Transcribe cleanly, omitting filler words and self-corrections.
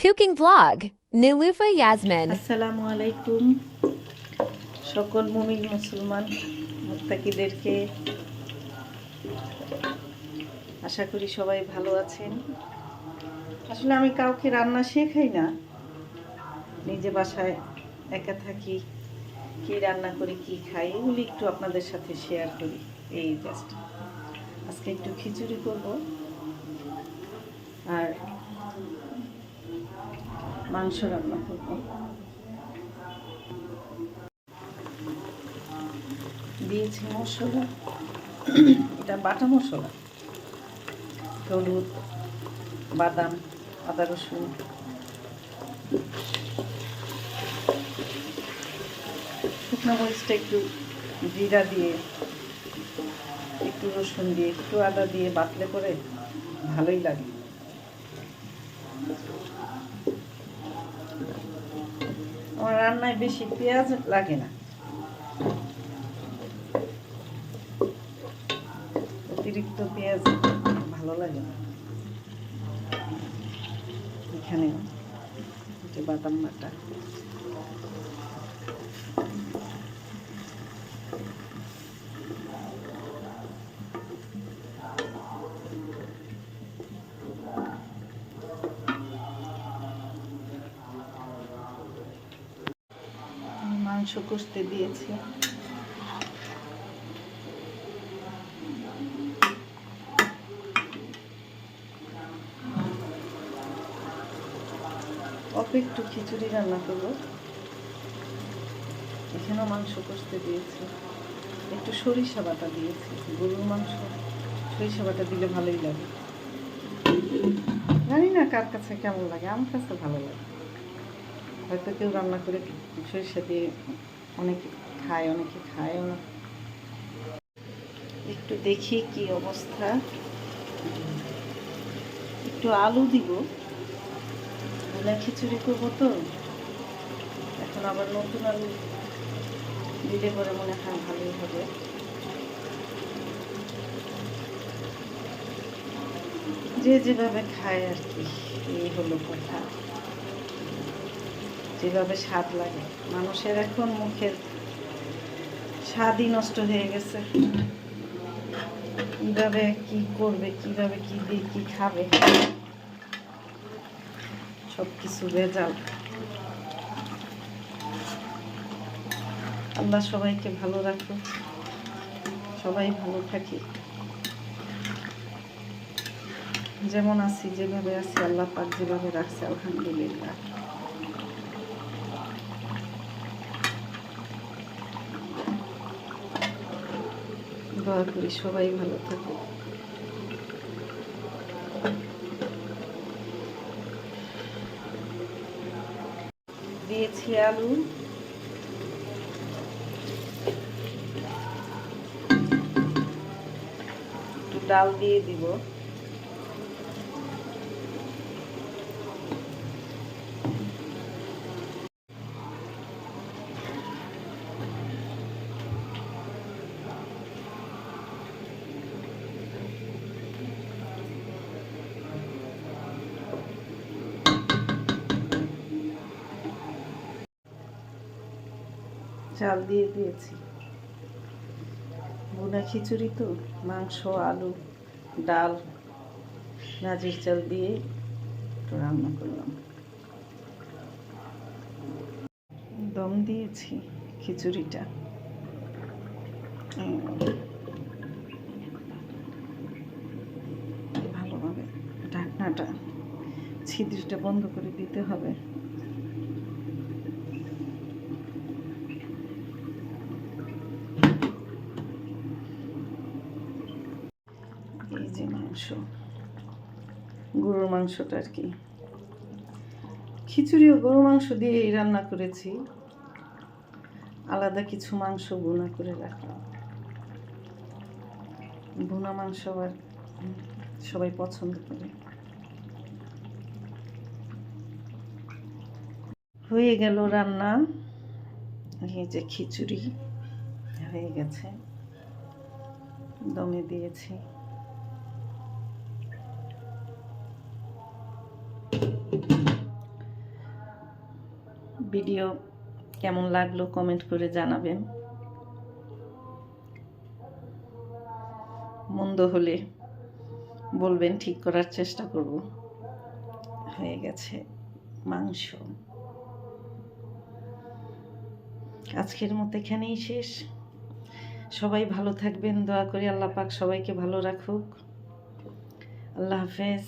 Cooking Vlog, Nilufa Yasmin. আসসালামু আলাইকুম সকল মুমিন মুসলমান মুত্তাকিদেরকে আশা করি সবাই ভালো আছেন। আসলে আমি কাউকে রান্না শেখাই না, নিজে বাসায় একা থাকি, কি রান্না করি কি খাই এগুলি একটু আপনাদের সাথে শেয়ার করি। এই জাস্ট আজকে একটু খিচুড়ি করব আর মাংস রান্না করব। দিয়েছি মশলা, এটা বাটা মশলা, হলুদ, বাদাম, আদা রসুন, শুকনো মরিচটা একটু জিরা দিয়ে, একটু রসুন দিয়ে, একটু আদা দিয়ে বাটলে করে ভালোই লাগে। আমার রান্নায় বেশি পেঁয়াজ লাগে না, অতিরিক্ত পেঁয়াজ ভালো লাগে না। এখানে বাদাম বাটা, মাংস কষতে দিয়েছি। অল্প একটু খিচুড়ি রান্না করবো, এখানেও মাংস কষতে দিয়েছি, একটু সরিষা বাটা দিয়েছি। গরুর মাংস সরিষা বাটা দিলে ভালোই লাগে, জানি না কার কাছে কেমন লাগে, আমার কাছে ভালো লাগে। হয়তো কেউ রান্না করে সরিষা দিয়ে অনেকে খায়, অনেকে খায়ও না। একটু দেখি কি অবস্থা, একটু আলু দিব, ভুনা খিচুড়ি করবো তো, এখন আবার নতুন আলু দিলে পরে মনে হয় ভালোই হবে। যে যেভাবে খায় আর কি, এই হলো কথা, যেভাবে স্বাদ লাগে। মানুষের এখন মুখের স্বাদই নষ্ট হয়ে গেছে, কিভাবে কি করবে, কিভাবে কি দিয়ে কি খাবে, সব কিছু ভেজাল। আল্লাহ সবাইকে ভালো রাখো, সবাই ভালো থাকি, যেমন আছি যেভাবে আছি আল্লাহ পাক যেভাবে রাখছে আলহামদুলিল্লাহ। দোয়া করি সবাই ভালো থাকে। দিয়েছি আলু, একটু ডাল দিয়ে দিব, চাল দিয়ে দিয়েছি। ভুনা খিচুড়ি তো, মাংস, আলু, ডাল, নাজির চাল দিয়ে একটু রান্না করলাম। দম দিয়েছি খিচুড়িটা, ভালোভাবে ঢাকনাটা, ছিদ্রটা বন্ধ করে দিতে হবে। এই যে মাংস, গরুর মাংসটা আর কি, খিচুড়িও গরুর মাংস দিয়েই রান্না করেছি, আলাদা কিছু মাংস ভুনা করে রাখলাম। ভুনা মাংস আর সবাই পছন্দ করে। হয়ে গেল রান্না, এই যে খিচুড়ি হয়ে গেছে, দমে দিয়েছি। ভিডিও কেমন লাগলো কমেন্ট করে জানাবেন। মন্দ হলে বলবেন, ঠিক করার চেষ্টা করব। হয়ে গেছে মাংস। আজকের মতো এখানেই শেষ। সবাই ভালো থাকবেন, দোয়া করি আল্লাহ পাক সবাইকে ভালো রাখুক। আল্লাহ হাফেজ।